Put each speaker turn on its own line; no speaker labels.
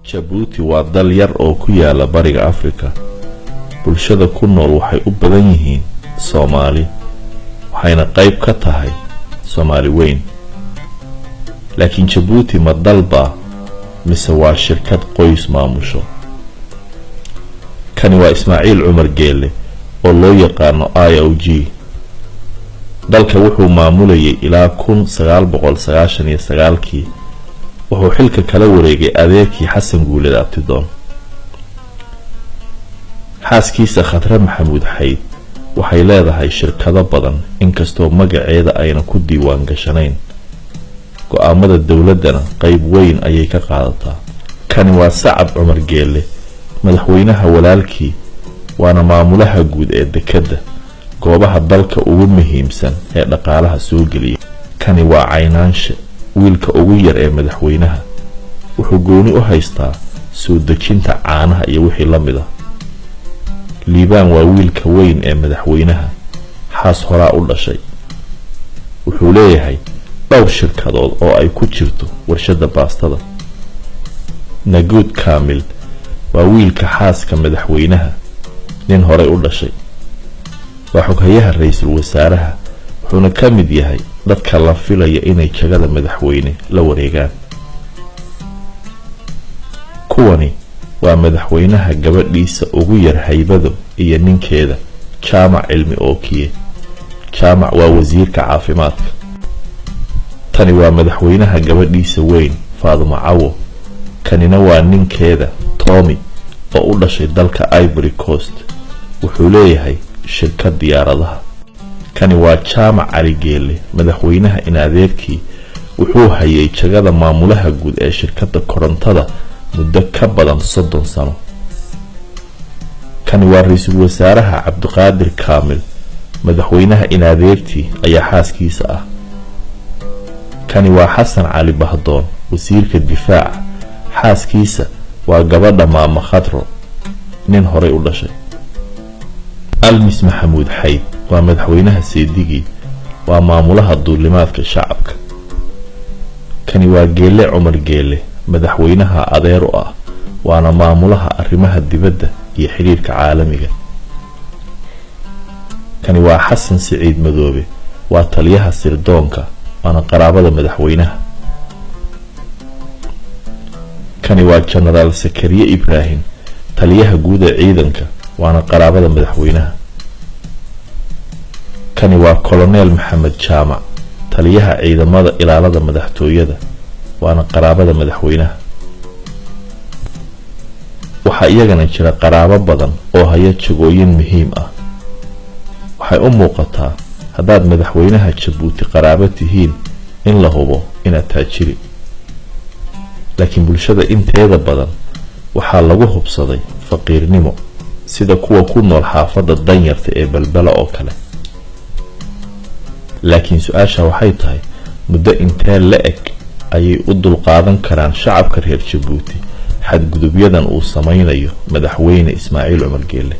Djibouti waa dal yar oo ku yaala bariga Afrika. Bulshada ku nool waxay u badan yihiin Soomaali, waxayna qayb ka tahay Soomaali weyn. Laakiin Djibouti ma dalba mise waa shirkad qoys maamusho? Kani waa Ismaaciil Cumar Geelle oo loo yaqaano IOG. dalka wuxuu maamulayay ilaa 1999 wuxuu xilka kala wareegay adeerkii Xasan Guuled Abtidoon. xaaskiisa Khadra Maxamuud Xayd waxay leedahay shirkado badan inkastoo magaceeda ayna ku diiwaan gashanayn. go'aamada dawladana qayb weyn ayay ka qaadataa. kani waa Sacad Cumar Geelle, madaxweynaha walaalkii, waana maamulaha guud ee dekedda, goobaha dalka ugu muhiimsan ee dhaqaalaha soo geliya. kani waa Caynaanshe, wiilka ugu yar ee madaxweynaha, wuxuu gooni u haystaa soo dejinta caanaha iyo wixii la mid ah. Liibaan waa wiilka weyn ee madaxweynaha, xaas horaa u dhashay. wuxuu leeyahay dhowr shirkadood oo ay ku jirto warshada baastada. Naguud Kaamil waa wiilka xaaska madaxweynaha, nin horay u dhashay. waa xoghayaha ra'iisul wasaaraha, wuxuuna ka mid yahay dadka la filaya inay jagada madaxweyne la wareegaan. kuwani waa madaxweynaha gabadhiisa ugu yar haybado iyo ninkeeda, Jaamac Cilmi Ookiye. Jaamac waa wasiirka caafimaadka. tani waa madaxweynaha gabadhiisa weyn, Faadimo Cawo. kanina waa ninkeeda, Tommy, oo u dhashay dalka Ivory Coast. wuxuu leeyahay shirkad diyaaradaha. kani waa Jaamac Cali Geelle, madaxweynaha in adeerkii, wuxuu hayay jagada maamulaha guud ee shirkadda korontada muddo ka badan 30 sano. kani waa ra'iisul wasaaraha Cabdiqaadir Kaamil, madaxweynaha in adeertii ayaa xaaskiisa ah. kani waa Xasan Cali Bahdoon, wasiirka difaaca, xaaskiisa waa gabadha Maama Khadro, nin horay u dhashay. Almis Maxamuud Xayd waa madaxweynaha Seedigii, waa maamulaha duulimaadka shacabka. kani waa Geelle Cumar Geelle, madaxweynaha adeer u ah, waana maamulaha arrimaha dibadda iyo xiriirka caalamiga. kani waa Xasan Siciid Madoobe, waa taliyaha sirdoonka, waana qaraabada madaxweynaha. kani waa Generaal Sakariye Ibraahim, taliyaha guud ee ciidanka, waana qaraabada madaxweynaha. kani waa Colonel Maxamed Jaamac, taliyaha ciidamada ilaalada madaxtooyada, waana qaraabada madaxweynaha. waxaa iyagana jira qaraabo badan oo haya jagooyin muhiim ah. waxay u muuqataa haddaad madaxweynaha Djibouti qaraabo tihiin in la hubo inaad taajiri. laakiin bulshada inteeda badan waxaa lagu hubsaday faqiirnimo, sida kuwa ku nool xaafadda danyarta ee Balbala oo kale. laakiin su'aasha waxay tahay, muddo intee la eg ayay u dulqaadan karaan shacabka reer Djibouti xadgudubyadan uu samaynayo madaxweyne Ismaaciil Cumar Geelle?